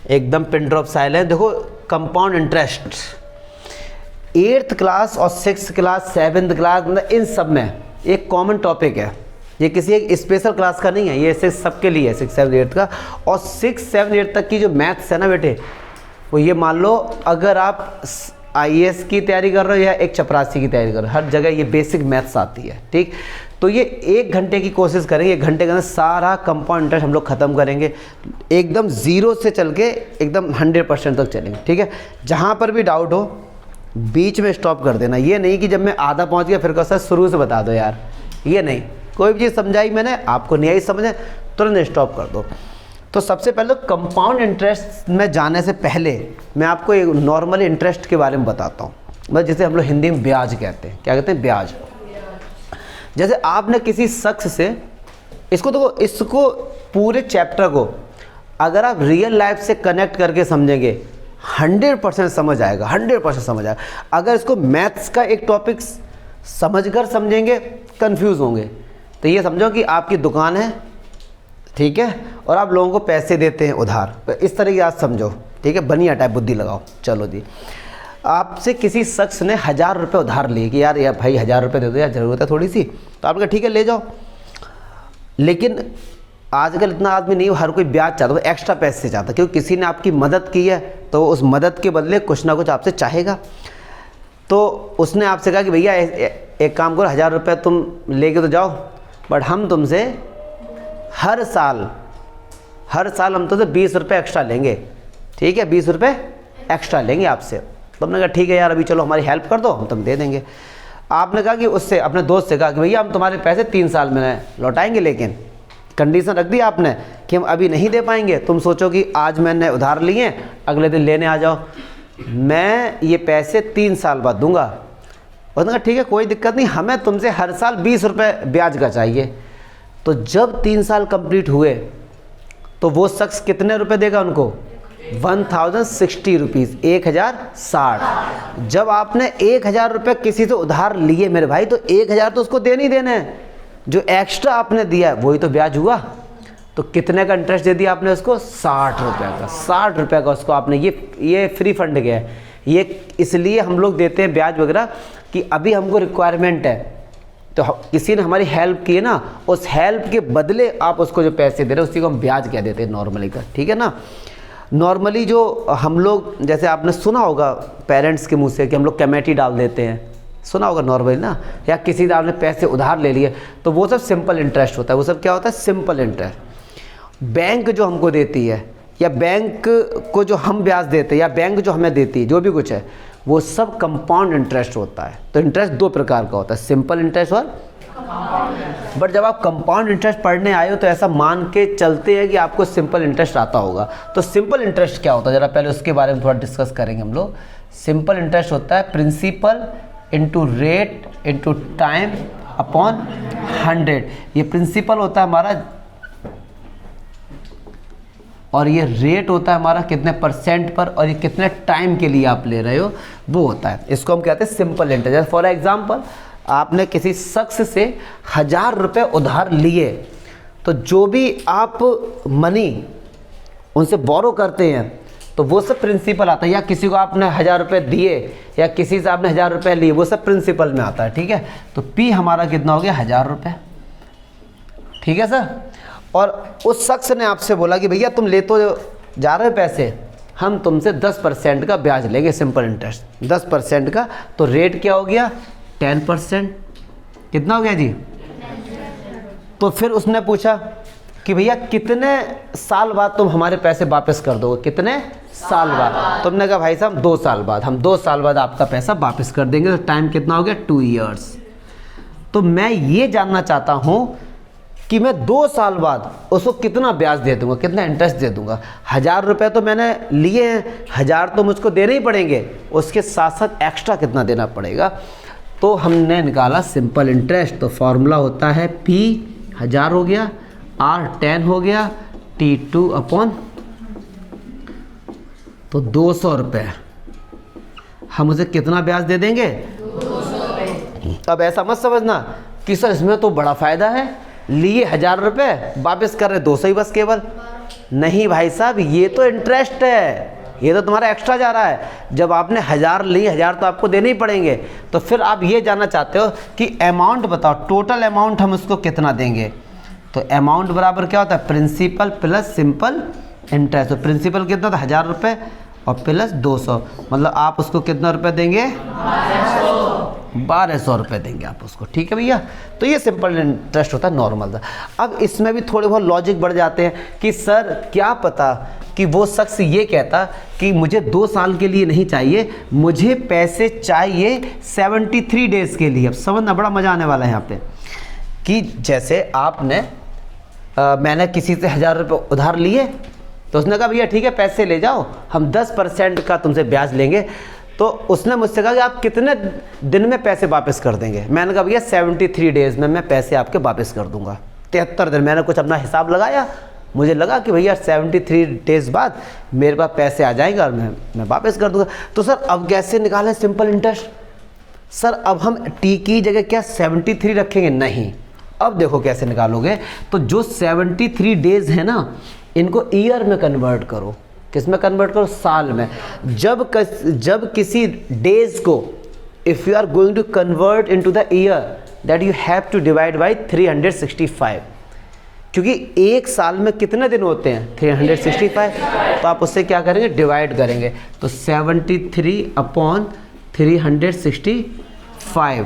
एकदम pin drop silence. देखो compound interest 8th class और 6th क्लास 7th क्लास मतलब इन सब में एक कॉमन टॉपिक है, ये किसी एक स्पेशल क्लास का नहीं है, ये सबके लिए है 6, 7, 8 का। और 6, 7, 8 तक की जो मैथ्स है ना बेटे, वो ये मान लो अगर आप IAS की तैयारी कर रहे हो या एक चपरासी की तैयारी कर रहे हो, हर जगह ये बेसिक मैथ्स आती है, ठीक। तो ये 1 घंटे की कोशिश करेंगे, 1 घंटे के अंदर सारा कंपाउंड इंटरेस्ट हम लोग ख़त्म करेंगे, एकदम 0 से चल के एकदम 100% तक चलेंगे, ठीक है। जहाँ पर भी डाउट हो बीच में स्टॉप कर देना, ये नहीं कि जब मैं आधा पहुँच गया फिर कहो सर शुरू से बता दो यार, ये नहीं। कोई भी चीज़ समझाई मैंने, आपको नहीं आई समझे तुरंत स्टॉप कर दो। तो सबसे पहले कंपाउंड इंटरेस्ट में जाने से पहले मैं आपको एक नॉर्मल इंटरेस्ट के बारे में बताता हूँ, मतलब जिसे हम लोग हिंदी में ब्याज कहते हैं। क्या कहते हैं? ब्याज। जैसे आपने किसी शख्स से इसको देखो, इसको पूरे चैप्टर को अगर आप रियल लाइफ से कनेक्ट करके समझेंगे 100% समझ आएगा, 100% समझ आएगा। अगर इसको मैथ्स का एक टॉपिक समझकर समझेंगे कंफ्यूज होंगे। तो ये समझो कि आपकी दुकान है, ठीक है, और आप लोगों को पैसे देते हैं उधार, इस तरह की बात समझो, ठीक है, बनिया टाइप बुद्धि लगाओ। चलो जी, आपसे किसी शख्स ने 1000 रुपये उधार लिए कि यार भाई 1000 रुपये दे दो यार, ज़रूरत है थोड़ी सी। तो आपने कहा ठीक है ले जाओ, लेकिन आजकल इतना आदमी नहीं, हर कोई ब्याज चाहता है, एक्स्ट्रा पैसे चाहता है, क्योंकि किसी ने आपकी मदद की है तो उस मदद के बदले कुछ ना कुछ आपसे चाहेगा। तो उसने आपसे कहा कि भैया एक काम करो, 1000 रुपये तुम लेके तो जाओ, बट हम तुमसे हर साल हम तुमसे 20 रुपये एक्स्ट्रा लेंगे, ठीक है, 20 रुपये एक्स्ट्रा लेंगे आपसे। तो हमने कहा ठीक है यार, अभी चलो हमारी हेल्प कर दो, हम तुम दे देंगे। आपने कहा कि उससे अपने दोस्त से कहा कि भैया हम तुम्हारे पैसे 3 साल में लौटाएंगे, लेकिन कंडीशन रख दी आपने कि हम अभी नहीं दे पाएंगे। तुम सोचो कि आज मैंने उधार लिए, अगले दिन लेने आ जाओ, मैं ये पैसे 3 साल बाद दूंगा। उसने कहा ठीक है कोई दिक्कत नहीं, हमें तुमसे हर साल 20 रुपये ब्याज का चाहिए। तो जब 3 साल कंप्लीट हुए तो वो शख्स कितने रुपए देगा उनको? 1060 रुपीज़, 1060। जब आपने 1000 रुपये किसी से उधार लिए मेरे भाई, तो 1000 तो उसको देने ही देने हैं, जो एक्स्ट्रा आपने दिया है वही तो ब्याज हुआ। तो कितने का इंटरेस्ट दे दिया आपने उसको? 60 रुपये का। 60 रुपये का उसको आपने, ये फ्री फंड गया है। ये इसलिए हम लोग देते हैं ब्याज वगैरह कि अभी हमको रिक्वायरमेंट है, तो किसी ने हमारी हेल्प की है ना, उस हेल्प के बदले आप उसको जो पैसे दे रहे हैं उसी को हम ब्याज कह देते हैं नॉर्मली का, ठीक है ना। नॉर्मली जो हम लोग, जैसे आपने सुना होगा पेरेंट्स के मुंह से कि हम लोग कमेटी डाल देते हैं, सुना होगा नॉर्मली ना, या किसी से आपने पैसे उधार ले लिए, तो वो सब सिंपल इंटरेस्ट होता है। वो सब क्या होता है? Simple interest. बैंक जो हमको देती है, या बैंक को जो हम ब्याज देते हैं, या बैंक जो हमें देती है, जो भी कुछ है, वो सब कंपाउंड इंटरेस्ट होता है। तो इंटरेस्ट 2 प्रकार का होता है, सिंपल इंटरेस्ट और कंपाउंड। बट जब आप कंपाउंड इंटरेस्ट पढ़ने आए हो तो ऐसा मान के चलते हैं कि आपको सिंपल इंटरेस्ट आता होगा। तो सिंपल इंटरेस्ट क्या होता है, जरा पहले उसके बारे में थोड़ा डिस्कस करेंगे हम लोग। सिंपल इंटरेस्ट होता है principal into rate into time upon 100। ये प्रिंसिपल होता है हमारा, और ये रेट होता है हमारा कितने % पर, और ये कितने टाइम के लिए आप ले रहे हो वो होता है। इसको हम कहते हैं सिंपल इंटरेस्ट। फॉर एग्जांपल, आपने किसी शख्स से 1000 रुपये उधार लिए, तो जो भी आप मनी उनसे बोरो करते हैं तो वो सब प्रिंसिपल आता है। या किसी को आपने 1000 रुपये दिए, या किसी से आपने 1000 रुपये लिए, वो सब प्रिंसिपल में आता है, ठीक है। तो P हमारा कितना हो गया? 1000 रुपये, ठीक है सर। और उस शख्स ने आपसे बोला कि भैया तुम ले तो जा रहे हो पैसे, हम तुमसे 10% का ब्याज लेंगे, सिंपल इंटरेस्ट 10% का। तो रेट क्या हो गया? 10%। कितना हो गया जी? तो फिर उसने पूछा कि भैया कितने साल बाद तुम हमारे पैसे वापस कर दोगे? कितने साल बाद? तुमने कहा भाई साहब 2 साल बाद, हम 2 साल बाद आपका पैसा वापस कर देंगे। तो टाइम कितना हो गया? 2 ईयर्स। तो मैं ये जानना चाहता हूँ कि मैं 2 साल बाद उसको कितना ब्याज दे दूंगा, कितना इंटरेस्ट दे दूंगा। 1000 रुपये तो मैंने लिए हैं, 1000 तो मुझको देने ही पड़ेंगे, उसके साथ साथ एक्स्ट्रा कितना देना पड़ेगा। तो हमने निकाला सिंपल इंटरेस्ट। तो फॉर्मूला होता है P 1000 हो गया, R 10 हो गया, T2 अपॉन, तो 200 रुपये। हम उसे कितना ब्याज दे देंगे? 200 रुपये। अब ऐसा मत समझना कि सर इसमें तो बड़ा फ़ायदा है, लिए 1000 रुपये, वापस कर रहे 200 ही बस केवल। नहीं भाई साहब, ये तो इंटरेस्ट है, ये तो तुम्हारा एक्स्ट्रा जा रहा है। जब आपने 1000 ली, 1000 तो आपको देने ही पड़ेंगे। तो फिर आप ये जानना चाहते हो कि अमाउंट बताओ, टोटल अमाउंट हम उसको कितना देंगे। तो अमाउंट बराबर क्या होता है, प्रिंसिपल प्लस सिंपल इंटरेस्ट। तो प्रिंसिपल कितना था, 1000 रुपये और प्लस 200, मतलब आप उसको कितना रुपये देंगे, 1200 रुपये देंगे आप उसको। ठीक है भैया, तो ये सिंपल इंटरेस्ट होता है, नॉर्मल था। अब इसमें भी थोड़े बहुत लॉजिक बढ़ जाते हैं कि सर क्या पता कि वो शख्स ये कहता कि मुझे 2 साल के लिए नहीं चाहिए, मुझे पैसे चाहिए 73 डेज़ के लिए। अब समझना बड़ा मज़ा आने वाला है यहाँ पे कि जैसे आपने मैंने किसी से 1000 रुपये उधार लिए, तो उसने कहा भैया ठीक है पैसे ले जाओ, हम 10% का तुमसे ब्याज लेंगे। तो उसने मुझसे कहा कि आप कितने दिन में पैसे वापस कर देंगे। मैंने कहा भैया 73 डेज़ में मैं पैसे आपके वापस कर दूंगा, 73 दिन। मैंने कुछ अपना हिसाब लगाया, मुझे लगा कि भैया 73 डेज़ बाद मेरे पास पैसे आ जाएंगे और मैं वापस कर दूंगा। तो सर अब कैसे निकालें सिंपल इंटरेस्ट? सर अब हम टी की जगह क्या 73 रखेंगे? नहीं, अब देखो कैसे निकालोगे। तो जो 73 डेज़ है ना, इनको ईयर में कन्वर्ट करो। किस में कन्वर्ट करो? साल में। जब किसी डेज को if you are going to convert into the year, that you have to divide by 365, क्योंकि एक साल में कितने दिन होते हैं? 365। तो आप उससे क्या करेंगे? डिवाइड करेंगे। तो 73/365,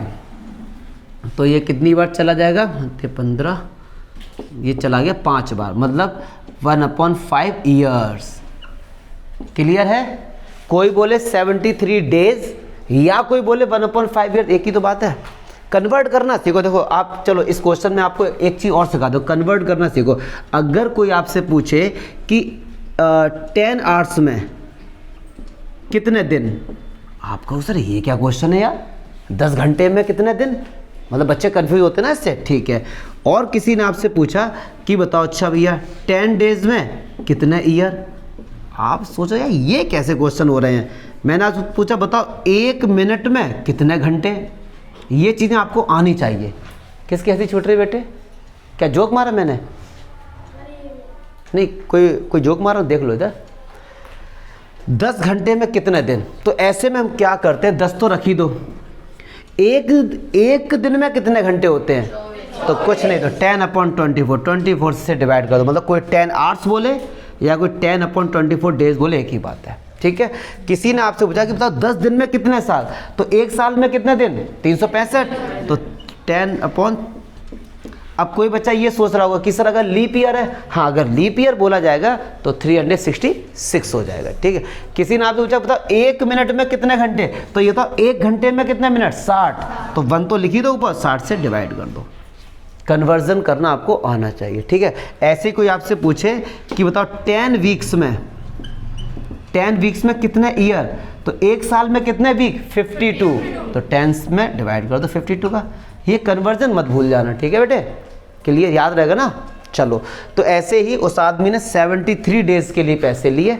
तो ये कितनी बार चला जाएगा? 15, ये चला गया 5 बार, मतलब 1/5 ईयर्स। क्लियर है? कोई बोले 73 डेज या कोई बोले 1/5 ईयर, एक ही तो बात है। कन्वर्ट करना सीखो। देखो आप, चलो इस क्वेश्चन में आपको एक चीज़ और सिखा दो, कन्वर्ट करना सीखो। अगर कोई आपसे पूछे कि 10 आवर्स में कितने दिन, आप कहो सर ये क्या क्वेश्चन है यार, 10 घंटे में कितने दिन, मतलब बच्चे कंफ्यूज होते हैं ना इससे। ठीक है, और किसी ने आपसे पूछा कि बताओ अच्छा भैया 10 डेज में कितने ईयर। आप सोचो यार ये कैसे क्वेश्चन हो रहे हैं। मैंने आज पूछा बताओ 1 मिनट में कितने घंटे। ये चीज़ें आपको आनी चाहिए। किसकी हंसी छूट रही बेटे? क्या जोक मारा मैंने? नहीं, कोई जोक मारा, देख लो इधर। 10 घंटे में कितने दिन। तो ऐसे में हम क्या करते हैं, 10 तो रख ही दो। एक दिन में कितने घंटे होते हैं? तो कुछ नहीं, तो 10/24, 24 से डिवाइड कर दो। मतलब कोई 10 आवर्स बोले या कोई 10/24 डेज बोले, एक ही बात है। ठीक है, किसी ने आपसे पूछा कि बताओ 10 दिन में कितने साल, तो एक साल में कितने दिन? 365। तो 10 अब कोई बच्चा ये सोच रहा होगा कि सर अगर लीप ईयर है, हाँ अगर लीप ईयर बोला जाएगा तो 366 हो जाएगा। ठीक है, किसी ने आपसे पूछा बताओ 1 मिनट में कितने घंटे, तो ये तो 1 घंटे में कितने मिनट? 60। तो 1 तो लिखी दो ऊपर, 60 से डिवाइड कर दो। कन्वर्जन करना आपको आना चाहिए। ठीक है, ऐसे कोई आपसे पूछे कि बताओ 10 वीक्स में कितने ईयर, तो एक साल में कितने वीक? 52। तो 10 में डिवाइड कर दो 52 का। ये कन्वर्जन मत भूल जाना। ठीक है बेटे, क्लियर, याद रहेगा ना। चलो, तो ऐसे ही उस आदमी ने 73 डेज के लिए पैसे लिए।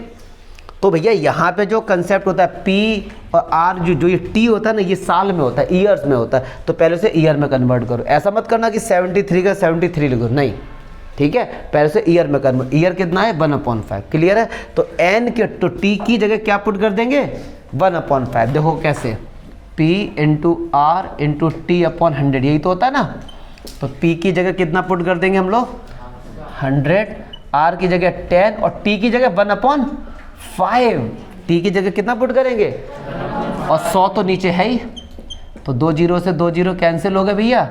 तो भैया यहाँ पे जो कंसेप्ट होता है पी और आर, जो ये टी होता है ना, ये साल में होता है, ईयर्स में होता है। तो पहले से ईयर में कन्वर्ट करो। ऐसा मत करना कि 73 का 73 लिखो, नहीं। ठीक है, पहले से ईयर में कन्वर्ट। ईयर कितना है? 1/5। क्लियर है? तो एन के तो टी की जगह क्या पुट कर देंगे? 1/5। देखो कैसे, P into R into T upon 100, यही तो होता है ना। तो पी की जगह कितना पुट कर देंगे हम लोग? 100। आर की जगह 10 और टी की जगह 1/5। टी की जगह कितना पुट करेंगे? और 100 तो नीचे है ही, तो 2 जीरो से 2 जीरो कैंसिल हो गए भैया,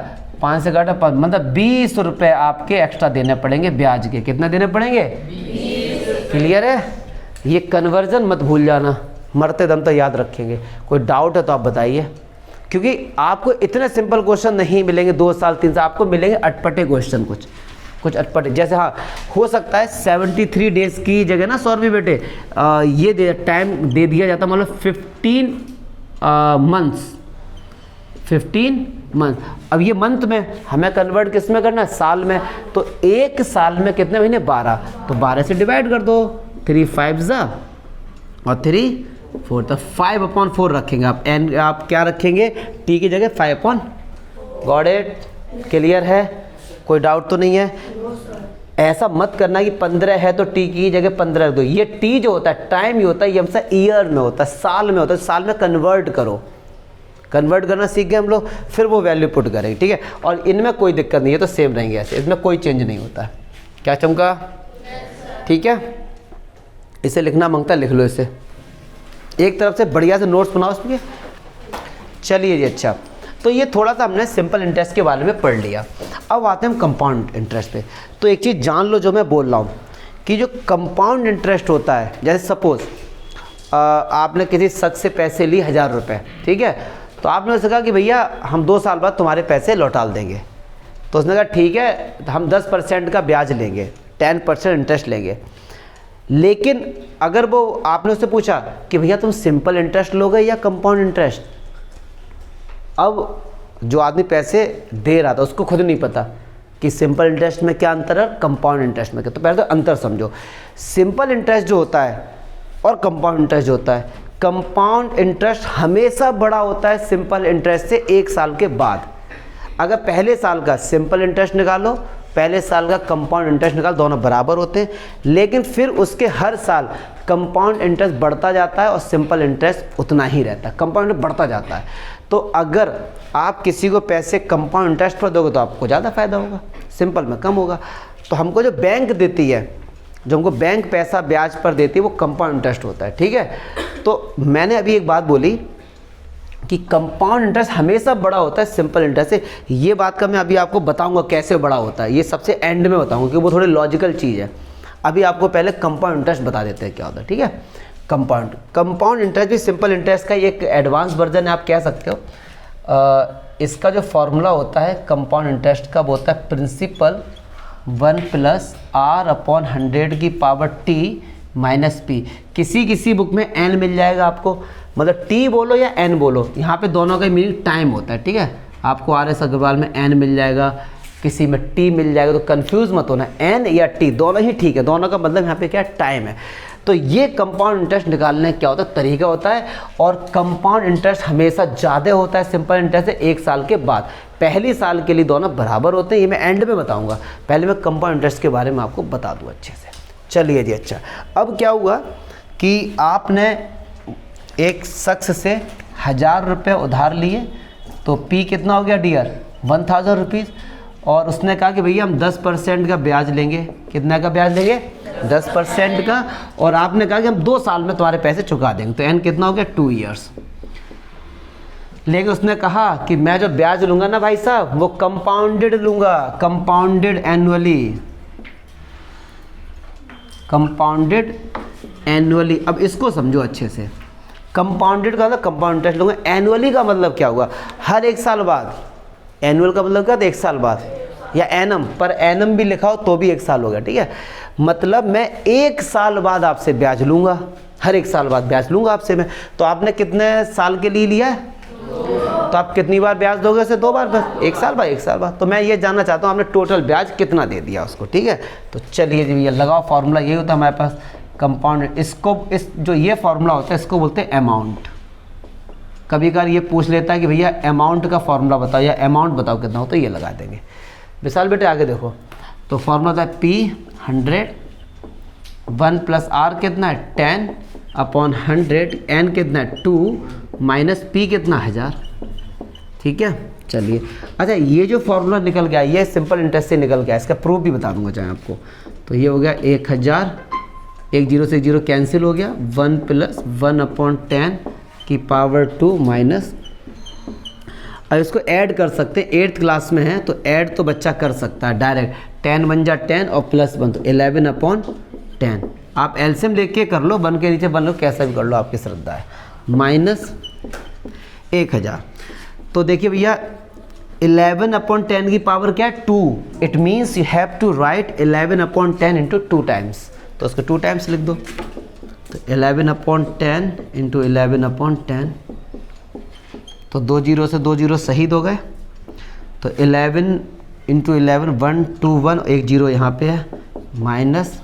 5 से घटा 5, मतलब 20 रुपये आपके एक्स्ट्रा देने पड़ेंगे ब्याज के। कितना देने पड़ेंगे? 20। क्लियर है? ये कन्वर्जन मत भूल जाना, मरते दम तो याद रखेंगे। कोई डाउट है तो आप बताइए, क्योंकि आपको इतने सिंपल क्वेश्चन नहीं मिलेंगे 2 साल 3 साल, आपको मिलेंगे अटपटे क्वेश्चन, कुछ अटपटे। जैसे हाँ हो सकता है 73 डेज की जगह ना सौरभी बेटे ये टाइम दे दिया जाता, मतलब 15 मंथ। अब ये मंथ में हमें कन्वर्ट किस में करना है? साल में। तो एक साल में कितने महीने? 12। तो 12 से डिवाइड कर दो, 3 5 जा और 3 4, तो 5/4 रखेंगे आप। एन आप क्या रखेंगे? टी की जगह 5/। Got it? क्लियर है? कोई डाउट तो नहीं है? ऐसा मत करना कि 15 है तो टी की जगह 15 रख दो। ये टी जो होता है टाइम ही होता है, ये हमेशा ईयर में होता है, साल में होता है। साल में कन्वर्ट करो, कन्वर्ट करना सीख गए हम लोग, फिर वो वैल्यू पुट करेंगे, ठीक है। और इनमें कोई दिक्कत नहीं है, तो सेम रहेंगे ऐसे, इसमें कोई चेंज नहीं होता है। क्या चमका? ठीक है, इसे लिखना मांगता है, लिख लो इसे। एक तरफ से बढ़िया से नोट्स बनाओ इसमें। चलिए जी, अच्छा, तो ये थोड़ा सा हमने सिंपल इंटरेस्ट के बारे में पढ़ लिया। अब आते हैं हम कंपाउंड इंटरेस्ट पे। तो एक चीज़ जान लो जो मैं बोल रहा हूँ कि जो कंपाउंड इंटरेस्ट होता है, जैसे सपोज़ आपने किसी शख्स से पैसे लिए 1000 रुपये, ठीक है, तो आपने उससे कहा कि भैया हम 2 साल बाद तुम्हारे पैसे लौटा देंगे। तो उसने कहा ठीक है, हम 10% का ब्याज लेंगे, 10% इंटरेस्ट लेंगे। लेकिन अगर वो आपने उससे पूछा कि भैया तुम सिंपल इंटरेस्ट लोगे या कंपाउंड इंटरेस्ट, अब जो आदमी पैसे दे रहा था उसको खुद नहीं पता कि सिंपल इंटरेस्ट में क्या अंतर है, कंपाउंड इंटरेस्ट में क्या। तो पहले तो अंतर समझो। सिंपल इंटरेस्ट जो होता है और कंपाउंड इंटरेस्ट जो होता है, कंपाउंड इंटरेस्ट हमेशा बड़ा होता है सिंपल इंटरेस्ट से 1 साल के बाद। अगर पहले साल का सिंपल इंटरेस्ट निकालो, पहले साल का कंपाउंड इंटरेस्ट निकाल, दोनों बराबर होते हैं। लेकिन फिर उसके हर साल कंपाउंड इंटरेस्ट बढ़ता जाता है और सिंपल इंटरेस्ट उतना ही रहता है, कंपाउंड इंटरेस्ट बढ़ता जाता है। तो अगर आप किसी को पैसे कंपाउंड इंटरेस्ट पर दोगे तो आपको ज़्यादा फायदा होगा, सिंपल में कम होगा। तो हमको जो बैंक देती है, जो हमको बैंक पैसा ब्याज पर देती है, वो कंपाउंड इंटरेस्ट होता है, ठीक है। तो मैंने अभी एक बात बोली कि कंपाउंड इंटरेस्ट हमेशा बड़ा होता है सिंपल इंटरेस्ट से। ये बात का मैं अभी आपको बताऊंगा कैसे बड़ा होता है, ये सबसे एंड में बताऊंगा क्योंकि वो थोड़ी लॉजिकल चीज़ है। अभी आपको पहले कंपाउंड इंटरेस्ट बता देते हैं क्या होता है, ठीक है। कंपाउंड इंटरेस्ट भी सिंपल इंटरेस्ट का एक एडवांस वर्जन है, आप कह सकते हो। इसका जो फॉर्मूला होता है कंपाउंड इंटरेस्ट का, वो होता है प्रिंसिपल 1 + R/100 की पावर t - p। किसी बुक में n मिल जाएगा आपको, मतलब t बोलो या n बोलो, यहाँ पे दोनों का मीनिंग टाइम होता है, ठीक है। आपको RS अग्रवाल में n मिल जाएगा, किसी में t मिल जाएगा, तो कंफ्यूज मत होना, n या t दोनों ही ठीक है, दोनों का मतलब यहाँ पे क्या टाइम है। तो ये कंपाउंड इंटरेस्ट निकालने का क्या होता है, तरीका होता है। और कंपाउंड इंटरेस्ट हमेशा ज़्यादा होता है सिंपल इंटरेस्ट से 1 साल के बाद। पहली साल के लिए दोनों बराबर होते हैं, ये मैं एंड में बताऊंगा, पहले मैं कंपाउंड इंटरेस्ट के बारे में आपको बता दूं अच्छे से। चलिए जी, अच्छा, अब क्या हुआ कि आपने एक शख्स से 1000 रुपये उधार लिए, तो P कितना हो गया डियर, 1000 रुपीज़। और उसने कहा कि भैया हम 10% का ब्याज लेंगे। कितना का ब्याज लेंगे, 10% का। और आपने कहा कि हम 2 साल में तुम्हारे पैसे चुका देंगे, तो n कितना हो गया, 2 ईयर्स। लेकिन उसने कहा कि मैं जो ब्याज लूँगा ना भाई साहब, वो कंपाउंडेड लूँगा, कंपाउंडेड एनुअली। अब इसको समझो अच्छे से, कंपाउंडेड का मतलब कंपाउंड इंटरेस्ट लूँगा, एनुअली का मतलब क्या हुआ, हर 1 साल बाद। एनुअल का मतलब क्या था, 1 साल बाद, या एनम, पर एनम भी लिखा हो तो भी 1 साल हो गया, ठीक है। मतलब मैं 1 साल बाद आपसे ब्याज लूँगा, हर 1 साल बाद ब्याज लूँगा आपसे मैं। तो आपने कितने साल के लिए लिया है, तो आप कितनी बार ब्याज दोगे उसे, 2 बार, बस 1 साल बाद 1 साल बाद। तो मैं ये जानना चाहता हूँ आपने टोटल ब्याज कितना दे दिया उसको, ठीक है। तो चलिए जी भैया लगाओ, फार्मूला यही होता है हमारे पास कंपाउंड। इसको जो ये फार्मूला होता है इसको बोलते हैं अमाउंट। कभी कभार ये पूछ लेता है कि भैया अमाउंट का फार्मूला बताओ या अमाउंट बताओ कितना हो, तो ये लगा देंगे। विशाल बेटे आगे देखो, तो फार्मूला होता है P 100, 1 + R कितना है 10/100, n कितना है 2 - P कितना 1000, ठीक है। चलिए, अच्छा, ये जो फार्मूला निकल गया ये सिंपल इंटरेस्ट से निकल गया, इसका प्रूफ भी बता दूंगा चाहे आपको। तो ये हो गया 1000, 1 0 से 0 कैंसिल हो गया, 1 + 1/10 की पावर 2 माइनस। अब इसको ऐड कर सकते हैं, 8th क्लास में है तो ऐड तो बच्चा कर सकता है डायरेक्ट, 10 × 1 = 10 और +1 तो 11/10। आप एलसीएम लेके कर लो, 1 के नीचे 1 लो, कैसा भी कर लो, आपकी श्रद्धा है, -1000। तो देखिए भैया 11/10 की पावर क्या है 2, it means you have to write 11/10 × 2 times, तो उसको 2 टाइम्स लिख दो। तो 11/10 × 11/10, तो 2 0 से 2 0 शहीद हो गए। तो 11 × 11 1 2 1, 1 0 यहाँ पे है, माइनस,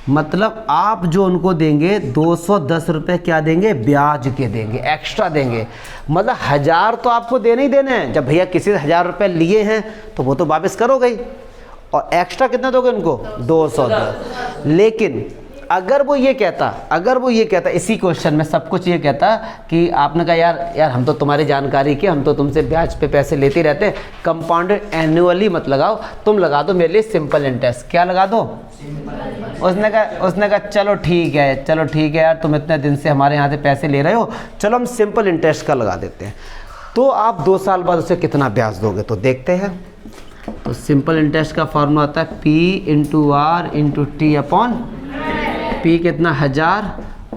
मतलब आप जो उनको देंगे 210 रुपये क्या देंगे, ब्याज के देंगे, एक्स्ट्रा देंगे। मतलब 1000 तो आपको देने ही देने हैं, जब भैया किसी से 1000 रुपये लिए हैं तो वो तो वापस करोगे ही, और एक्स्ट्रा कितना दोगे उनको 210। लेकिन अगर वो ये कहता इसी क्वेश्चन में सब कुछ ये कहता कि आपने कहा यार हम तो तुम्हारी जानकारी के, हम तो तुमसे ब्याज पे पैसे लेते रहते हैं, कंपाउंडेड एनुअली मत लगाओ, तुम लगा दो मेरे लिए सिंपल इंटरेस्ट। क्या लगा दो? उसने कहा चलो ठीक है यार, तुम इतने दिन से हमारे यहाँ से पैसे ले रहे हो, चलो हम सिंपल इंटरेस्ट का लगा देते हैं। तो आप 2 साल बाद उसे कितना ब्याज दोगे? तो देखते हैं। तो सिंपल इंटरेस्ट का फॉर्मूला होता है P into R into T upon P कितना 1000,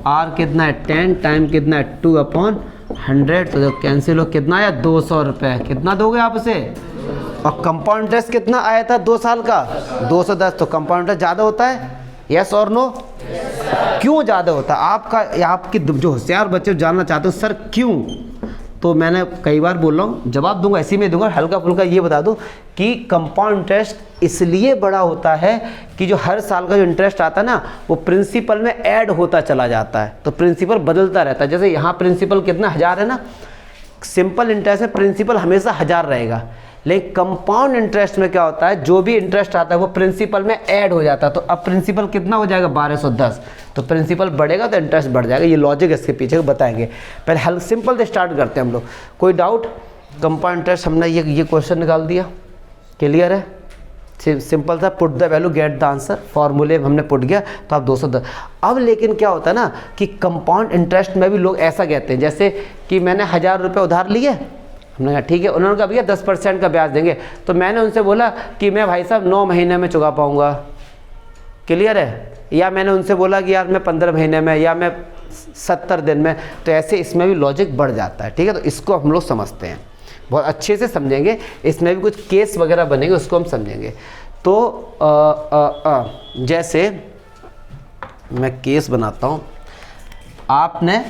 R कितना है 10, टाइम कितना है 2 अपॉन 100। तो जब कैंसिल हो कितना आया? 200 रुपये। कितना दोगे आप उसे? और कंपाउंड इंटरेस्ट कितना आया था 2 साल का? 210। तो कंपाउंड इंटरेस्ट ज़्यादा होता है, यस और नो? क्यों ज़्यादा होता है? आपकी जो होशियार बच्चे जानना चाहते हो सर क्यों, तो मैंने कई बार बोल रहा हूँ, जवाब दूंगा इसी में दूंगा, हल्का फुल्का ये बता दूँ कि कंपाउंड इंटरेस्ट इसलिए बड़ा होता है कि जो हर साल का जो इंटरेस्ट आता है ना, वो प्रिंसिपल में ऐड होता चला जाता है, तो प्रिंसिपल बदलता रहता है। जैसे यहाँ प्रिंसिपल कितना 1000 है ना, सिंपल इंटरेस्ट में प्रिंसिपल हमेशा 1000 रहेगा, लेकिन कंपाउंड इंटरेस्ट में क्या होता है, जो भी इंटरेस्ट आता है वो प्रिंसिपल में ऐड हो जाता है। तो अब प्रिंसिपल कितना हो जाएगा? 1210। तो प्रिंसिपल बढ़ेगा तो इंटरेस्ट बढ़ जाएगा। ये लॉजिक इसके पीछे बताएंगे। पहले हल सिंपल से स्टार्ट करते हैं हम लोग। कोई डाउट? कंपाउंड इंटरेस्ट हमने ये क्वेश्चन निकाल दिया, क्लियर है? सिंपल था, put the value get the answer, फॉर्मूले हमने पुट किया तो आप 210। अब लेकिन क्या होता है ना कि कंपाउंड इंटरेस्ट में भी लोग ऐसा कहते हैं, जैसे कि मैंने 1000 रुपये उधार लिए, हमने कहा ठीक है, उन्होंने कहा भैया 10% का ब्याज देंगे, तो मैंने उनसे बोला कि मैं भाई साहब 9 महीने में चुका पाऊँगा, क्लियर है? या मैंने उनसे बोला कि यार मैं 15 महीने में, या मैं 70 दिन में। तो ऐसे इसमें भी लॉजिक बढ़ जाता है, ठीक है? तो इसको हम लोग समझते हैं, बहुत अच्छे से समझेंगे, इसमें भी कुछ केस वगैरह बनेंगे, उसको हम समझेंगे। तो जैसे मैं केस बनाता हूँ, आपने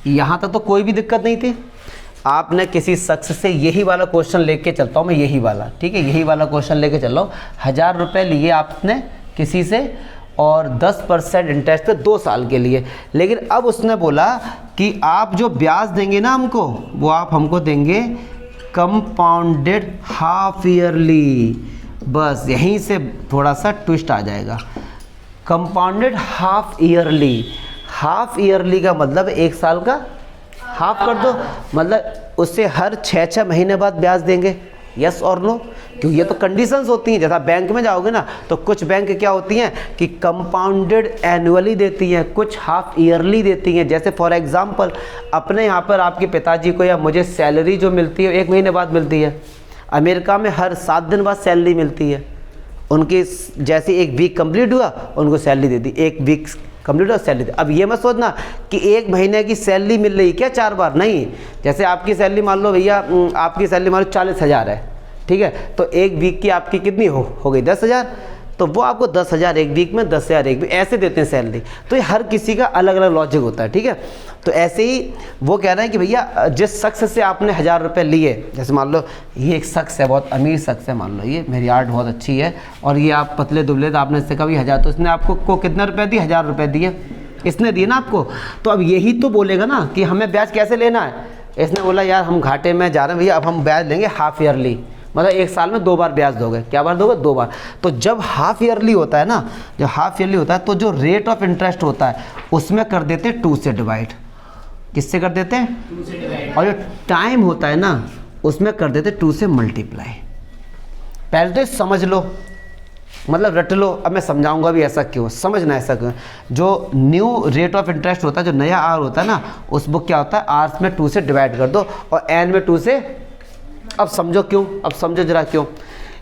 यहाँ तक तो कोई भी दिक्कत नहीं थी, आपने किसी शख्स से यही वाला क्वेश्चन लेके चलता हूँ मैं, यही वाला, ठीक है, यही वाला क्वेश्चन लेके चल रहा हूँ। 1000 रुपये लिए आपने किसी से और 10% इंटरेस्ट पे 2 साल के लिए, लेकिन अब उसने बोला कि आप जो ब्याज देंगे ना हमको, वो आप हमको देंगे कंपाउंडेड हाफ ईयरली। बस यहीं से थोड़ा सा ट्विस्ट आ जाएगा। Compounded half yearly, half yearly का मतलब 1 साल का हाफ कर दो, मतलब उससे हर 6 महीने बाद ब्याज देंगे, यस और नो? क्योंकि ये तो कंडीशंस होती हैं। जैसा बैंक में जाओगे ना, तो कुछ बैंक क्या होती हैं कि कंपाउंडेड एनुअली देती हैं, कुछ हाफ ईयरली देती हैं। जैसे फॉर एग्जांपल अपने यहाँ पर आपके पिताजी को या मुझे सैलरी जो मिलती है 1 महीने बाद मिलती है, अमेरिका में हर 7 दिन बाद सैलरी मिलती है। उनकी जैसे 1 वीक कंप्लीट हुआ उनको सैलरी दे दी, 1 वीक कंप्लीट और सैलरी। अब ये मत सोचना कि 1 महीने की सैलरी मिल रही क्या 4 बार, नहीं। जैसे आपकी सैलरी मान लो भैया, आपकी सैलरी मान लो 40,000 है, ठीक है, तो 1 वीक की आपकी कितनी हो गई 10,000, तो वो आपको 10,000 1 वीक में, 10,000 1 वीक, ऐसे देते हैं सैलरी। तो ये हर किसी का अलग अलग लॉजिक होता है, ठीक है। तो ऐसे ही वो कह रहे हैं कि भैया जिस शख्स से आपने 1000 रुपये लिए, जैसे मान लो ये एक शख्स है, बहुत अमीर शख्स है, मान लो ये मेरी आर्ट बहुत अच्छी है और ये आप पतले दुबले, तो आपने इससे कहा 1000, तो इसने आपको कितना रुपये दिए? 1000 रुपये दिए, इसने दिए ना आपको। तो अब यही तो बोलेगा ना कि हमें ब्याज कैसे लेना है। इसने बोला यार हम घाटे में जा रहे हैं भैया, अब हम ब्याज लेंगे हाफ ईयरली, मतलब 1 साल में 2 बार ब्याज दोगे। क्या बार दोगे? 2 बार। तो जब हाफ ईयरली होता है ना, जब हाफ ईयरली होता है तो जो रेट ऑफ इंटरेस्ट होता है उसमें कर देते 2 से डिवाइड। किससे कर देते हैं? 2 से डिवाइड। और जो टाइम होता है ना उसमें कर देते 2 से मल्टीप्लाई। पहले तो समझ लो, मतलब रट लो, अब मैं समझाऊंगा भी ऐसा क्यों, समझना ऐसा क्यों। जो न्यू रेट ऑफ इंटरेस्ट होता है, जो नया आर होता है ना, उस बुक क्या होता है, आर में 2 से डिवाइड कर दो और एन में 2 से। अब समझो क्यों, अब समझो जरा क्यों।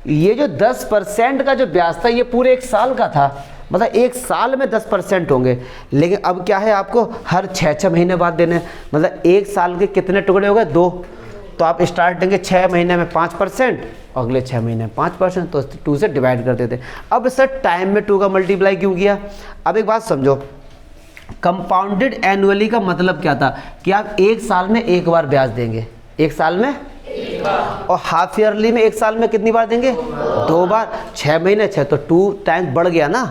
ये जो 10% का जो ब्याज था ये पूरे 1 साल का था, मतलब 1 साल में 10% होंगे, लेकिन अब क्या है आपको हर 6 महीने बाद देने, मतलब 1 साल के कितने टुकड़े हो गए? 2। तो आप स्टार्ट देंगे 6 महीने में 5%, अगले 6 महीने में 5%, तो 2 से डिवाइड कर देते। अब सर टाइम में 2 का मल्टीप्लाई क्यों किया? अब एक बात समझो, कंपाउंडेड एनुअली का मतलब क्या था कि आप 1 साल में 1 बार ब्याज देंगे, 1 साल में 1 बार, और हाफ ईयरली में 1 साल में कितनी बार देंगे? 2 बार। 6 महीने 6, तो 2 टाइम्स बढ़ गया ना,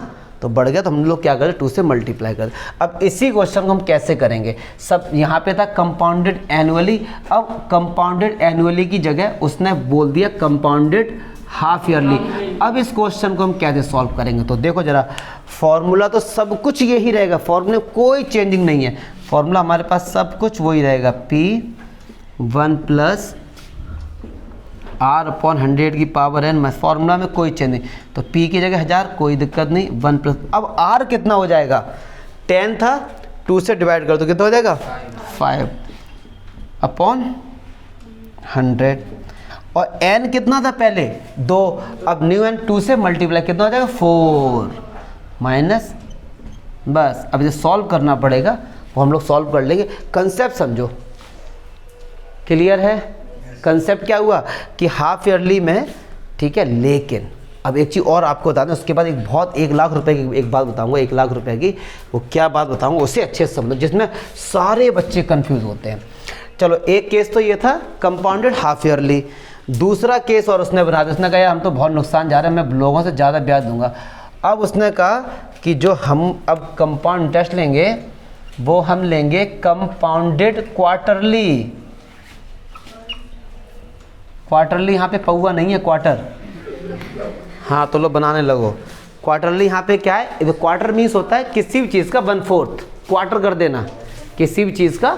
तो बढ़ गया, तो हम लोग क्या करें 2 से मल्टीप्लाई करें। अब इसी क्वेश्चन को हम कैसे करेंगे, सब यहाँ पे था कंपाउंडेड एनुअली, अब कंपाउंडेड एनुअली की जगह उसने बोल दिया कंपाउंडेड हाफ ईयरली। अब इस क्वेश्चन को हम कैसे सॉल्व करेंगे, तो देखो जरा, फॉर्मूला तो सब कुछ यही रहेगा, फॉर्मूले कोई चेंजिंग नहीं है, फॉर्मूला हमारे पास सब कुछ वही रहेगा, P1 प्लस R अपॉन 100 की पावर n, फॉर्मूला में कोई चेंज नहीं, तो P की जगह 1000, कोई दिक्कत नहीं, 1 प्लस, अब R कितना हो जाएगा, 10 था, 2 से डिवाइड कर दो कितना हो जाएगा 5 अपॉन 100, और n कितना था पहले 2, अब न्यू n 2 से मल्टीप्लाई कितना हो जाएगा 4 माइनस, बस अब इसे सॉल्व करना पड़ेगा, वो हम लोग सॉल्व कर लेंगे। कंसेप्ट समझो, क्लियर है, कंसेप्ट क्या हुआ कि हाफ ईयरली में, ठीक है, लेकिन अब एक चीज़ और आपको बताना, उसके बाद एक बहुत 1 लाख रुपए की एक बात बताऊंगा, 1 लाख रुपए की, वो क्या बात बताऊंगा उसे अच्छे से समझो, जिसमें सारे बच्चे कंफ्यूज होते हैं। चलो एक केस तो ये था कंपाउंडेड हाफ ईयरली, दूसरा केस और उसने बना दिया, उसने कहा हम तो बहुत नुकसान जा रहे हैं, मैं लोगों से ज़्यादा ब्याज दूंगा। अब उसने कहा कि जो हम अब कंपाउंड इंटरेस्ट लेंगे वो हम लेंगे कंपाउंडेड क्वार्टरली, क्वार्टरली यहाँ पे पौवा नहीं है, क्वार्टर, हाँ तो लो बनाने लगो, क्वार्टरली यहाँ पे क्या है, क्वार्टर मीन्स होता है किसी भी चीज़ का 1/4, क्वार्टर कर देना किसी भी चीज़ का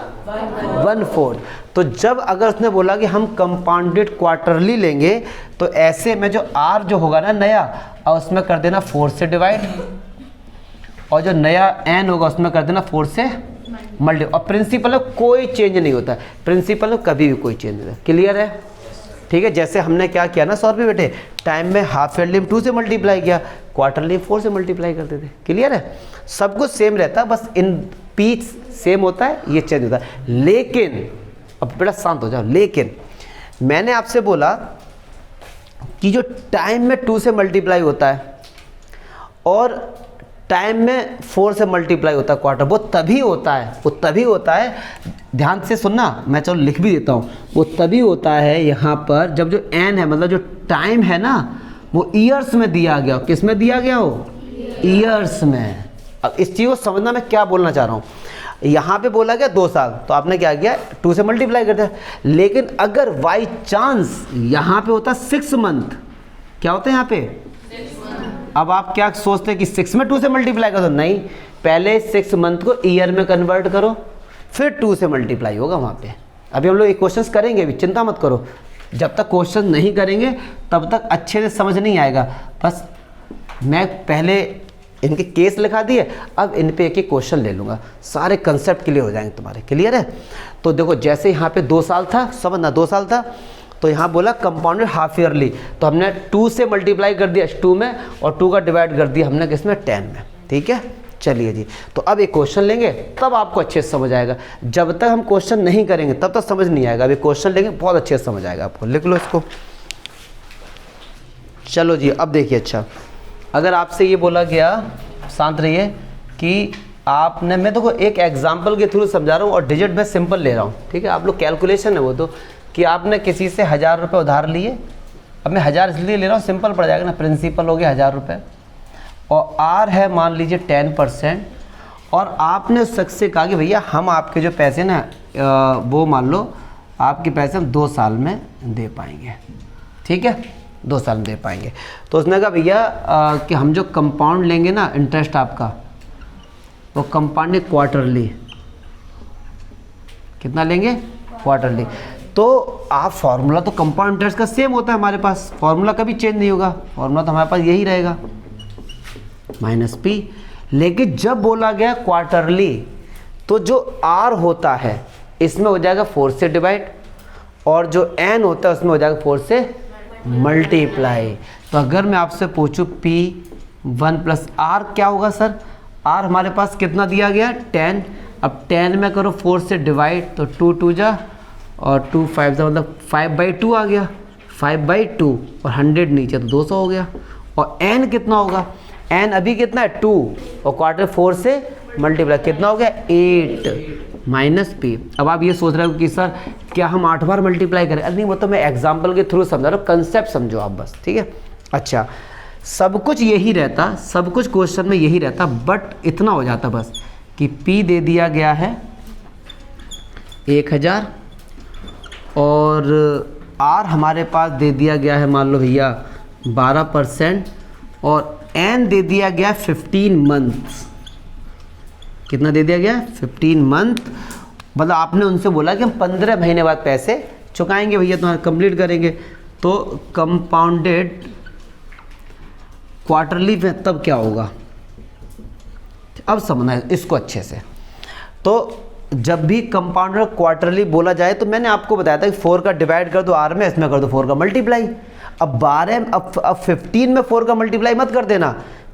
1/4। तो जब अगर उसने बोला कि हम कंपाउंडेड क्वार्टरली लेंगे, तो ऐसे में जो R जो होगा ना नया, और उसमें कर देना 4 से डिवाइड, और जो नया n होगा उसमें कर देना 4 से मल्टीप्लाई, और प्रिंसिपल में कोई चेंज नहीं होता है, प्रिंसिपल में कभी भी कोई चेंज नहीं होता, क्लियर है, ठीक है। जैसे हमने क्या किया ना 100 रुपये बेटे, टाइम में हाफ ईयरली में 2 से मल्टीप्लाई किया, क्वार्टरली 4 से मल्टीप्लाई करते थे, क्लियर है, सब कुछ सेम रहता है, बस इन पीच सेम होता है, ये चेंज होता है। लेकिन अब बेटा शांत हो जाओ, लेकिन मैंने आपसे बोला कि जो टाइम में 2 से मल्टीप्लाई होता है और टाइम में 4 से मल्टीप्लाई होता है क्वार्टर, वो तभी होता है, वो तभी होता है, ध्यान से सुनना, मैं चलो लिख भी देता हूँ, वो तभी होता है यहाँ पर जब जो n है, मतलब जो टाइम है ना, वो ईयर्स में दिया गया हो, किस में दिया गया हो, ईयर्स में। अब इस चीज़ को समझना मैं क्या बोलना चाह रहा हूँ, यहाँ पे बोला गया 2 साल, तो आपने क्या किया 2 से मल्टीप्लाई कर दिया, लेकिन अगर बाई चांस यहाँ पे होता 6 मंथ, क्या होता है यहाँ पे, अब आप क्या सोचते हैं कि 6 में 2 से मल्टीप्लाई कर दो, नहीं, पहले 6 मंथ को ईयर में कन्वर्ट करो, फिर 2 से मल्टीप्लाई होगा वहाँ पे। अभी हम लोग एक क्वेश्चन करेंगे, अभी चिंता मत करो, जब तक क्वेश्चन नहीं करेंगे तब तक अच्छे से समझ नहीं आएगा। बस मैं पहले इनके केस लिखा दिए, अब इन पे एक एक क्वेश्चन ले लूँगा, सारे कंसेप्ट क्लियर हो जाएंगे तुम्हारे, क्लियर है। तो देखो जैसे यहाँ पे 2 साल था, समझना 2 साल था, तो यहाँ बोला कंपाउंडेड हाफ ईयरली, तो हमने 2 से मल्टीप्लाई कर दिया 2 में, और 2 का डिवाइड कर दिया हमने किसमें 10 में, ठीक है। चलिए जी, तो अब एक क्वेश्चन लेंगे तब आपको अच्छे से समझ आएगा, जब तक हम क्वेश्चन नहीं करेंगे तब तक समझ नहीं आएगा, अभी क्वेश्चन लेंगे बहुत अच्छे से समझ आएगा आपको, लिख लो इसको। चलो जी, अब देखिए, अच्छा अगर आपसे ये बोला गया, शांत रहिए, कि आपने, मैं देखो एक एग्जाम्पल के थ्रू समझा रहा हूँ और डिजिट में सिंपल ले रहा हूँ, ठीक है, आप लोग कैलकुलेशन है वो तो, कि आपने किसी से 1000 रुपये उधार लिए, अब मैं 1000 इसलिए ले रहा हूँ, सिंपल पड़ जाएगा ना, प्रिंसिपल हो गया 1000 रुपये, और आर है मान लीजिए 10%, और आपने उस शख्स से कहा कि भैया हम आपके जो पैसे ना, वो मान लो आपके पैसे हम 2 साल में दे पाएंगे, ठीक है, 2 साल में दे पाएंगे। तो उसने कहा भैया कि हम जो कंपाउंड लेंगे ना इंटरेस्ट आपका, वो कंपाउंड क्वार्टरली, कितना लेंगे, क्वार्टरली। तो आप फार्मूला तो कंपाउंड इंटरेस्ट का सेम होता है हमारे पास, फार्मूला कभी चेंज नहीं होगा, फार्मूला तो हमारे पास यही रहेगा -p। लेकिन जब बोला गया क्वार्टरली, तो जो r होता है इसमें हो जाएगा 4 से डिवाइड, और जो n होता है उसमें हो जाएगा 4 से मल्टीप्लाई। तो अगर मैं आपसे पूछूं P1 प्लस r क्या होगा सर, r हमारे पास कितना दिया गया 10, अब 10 में करो 4 से डिवाइड, तो 2 2 जा और 2 5 जा, मतलब 5/2 आ गया, 5/2, और 100 नीचे तो 200 हो गया। और n कितना होगा, n अभी कितना है 2, और क्वार्टर 4 से मल्टीप्लाई कितना हो गया 8 माइनस p। अब आप ये सोच रहे हो कि सर क्या हम 8 बार मल्टीप्लाई करें, अरे नहीं, वो तो मैं एग्जाम्पल के थ्रू समझा रहा हूँ, कंसेप्ट समझो आप बस, ठीक है। अच्छा सब कुछ यही रहता, सब कुछ क्वेश्चन में यही रहता, बट इतना हो जाता बस कि P दे दिया गया है 1000 और R हमारे पास दे दिया गया है मान लो भैया 12% और N दे दिया गया 15 मंथ। कितना दे दिया गया? 15 मंथ। मतलब आपने उनसे बोला कि हम 15 महीने बाद पैसे चुकाएंगे भैया, तुम्हारा कंप्लीट करेंगे। तो कंपाउंडेड क्वार्टरली में तब क्या होगा, अब समझना है इसको अच्छे से। तो जब भी कंपाउंडेड क्वार्टरली बोला जाए तो मैंने आपको बताया था कि 4 का डिवाइड कर दो R में, इसमें कर दो 4 का मल्टीप्लाई। अब 12 अब 15 में 4 का मल्टीप्लाई मत कर देना,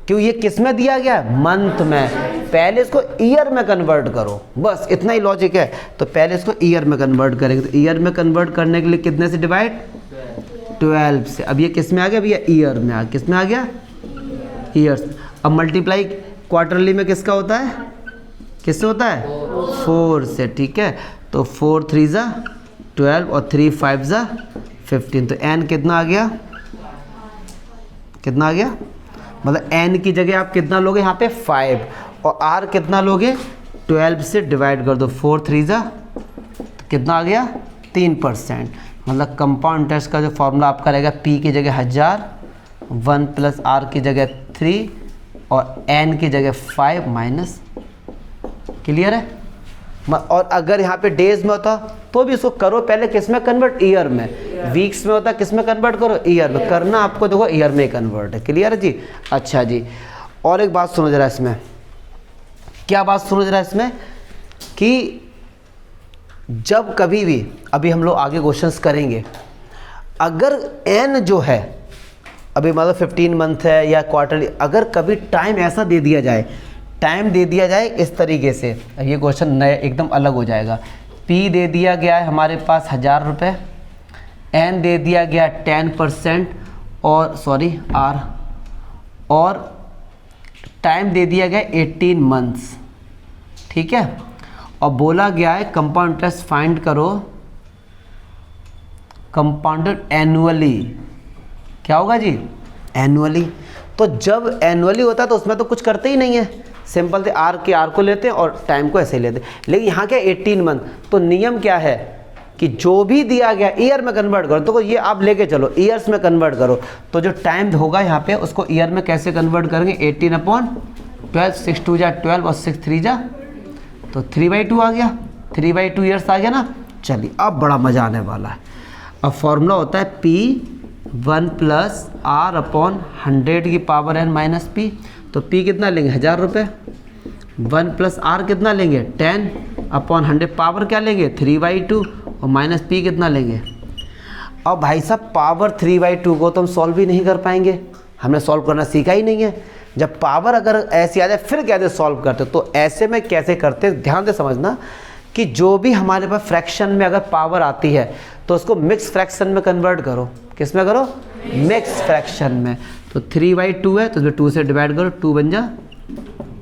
क्यों? ये किस में दिया गया है? मंथ में। पहले इसको ईयर में कन्वर्ट करो, बस इतना ही लॉजिक है। तो पहले इसको ईयर में कन्वर्ट करेंगे, तो ईयर में कन्वर्ट करने के लिए कितने से डिवाइड? 12 से। अब ये किस में आ गया भैया? ईयर में आ। किस में आ गया? ईयर्स। अब मल्टीप्लाई क्वार्टरली में किसका होता है? किससे होता है? 4 से। ठीक है, तो 4 3 ज़ा 12 और 3 5 ज़ा 15। तो n कितना आ गया? कितना आ गया? मतलब n की जगह आप कितना लोगे यहाँ पे? 5। और r कितना लोगे? 12 से डिवाइड कर दो। 4 3 ज़ा तो कितना आ गया? 3%। मतलब कंपाउंड इंटरेस्ट का जो फॉर्मूला आपका रहेगा p की जगह 1000, 1 प्लस r की जगह 3 और n की जगह 5 माइनस। क्लियर है? और अगर यहाँ पे डेज में होता तो भी इसको करो पहले किस में कन्वर्ट? ईयर में। वीक्स में होता किस में कन्वर्ट करो? ईयर में। करना आपको देखो ईयर में कन्वर्ट है। क्लियर है जी? अच्छा जी, और एक बात सुनो जरा इसमें। क्या बात सुनो जरा इसमें कि जब कभी भी, अभी हम लोग आगे क्वेश्चंस करेंगे, अगर n जो है अभी मतलब 15 मंथ है या क्वार्टरली, अगर कभी टाइम ऐसा दे दिया जाए, टाइम दे दिया जाए इस तरीके से, ये क्वेश्चन नया एकदम अलग हो जाएगा। P दे दिया गया है हमारे पास 1000 रुपये, N दे दिया गया 10% और सॉरी R, और टाइम दे दिया गया 18 मंथ्स। ठीक है, और बोला गया है कंपाउंड इंटरेस्ट फाइंड करो कंपाउंडेड एनुअली। क्या होगा जी? एनुअली। तो जब एनुअली होता है तो उसमें तो कुछ करते ही नहीं है, सिंपल से R को लेते हैं और टाइम को ऐसे ही लेते हैं। लेकिन यहाँ क्या 18 मंथ, तो नियम क्या है कि जो भी दिया गया ईयर में कन्वर्ट करो। तो ये आप लेके चलो ईयर्स में कन्वर्ट करो, तो जो टाइम होगा यहाँ पे उसको ईयर में कैसे कन्वर्ट करेंगे? 18/12, 6 2 = 12 और 6 3 = तो 3/2 आ गया, 3/2 ईयर्स आ गया ना। चलिए अब बड़ा मजा आने वाला है। अब फॉर्मूला होता है P1 + R/100 की पावर n माइनस P। तो P कितना लेंगे? 1000 रुपये। 1 + R कितना लेंगे? 10/100। पावर क्या लेंगे? 3/2 और माइनस P कितना लेंगे? अब भाई साहब पावर 3/2 को तो हम सॉल्व भी नहीं कर पाएंगे, हमने सॉल्व करना सीखा ही नहीं है। जब पावर अगर ऐसी आ जाए फिर कैसे सॉल्व करते, तो ऐसे में कैसे करते, ध्यान से समझना कि जो भी हमारे पास फ्रैक्शन में अगर पावर आती है तो उसको मिक्स फ्रैक्शन में कन्वर्ट करो। किस में करो? मिक्स फ्रैक्शन में। तो 3/2 है तो इसमें 2 से डिवाइड करो, 2 बन जा।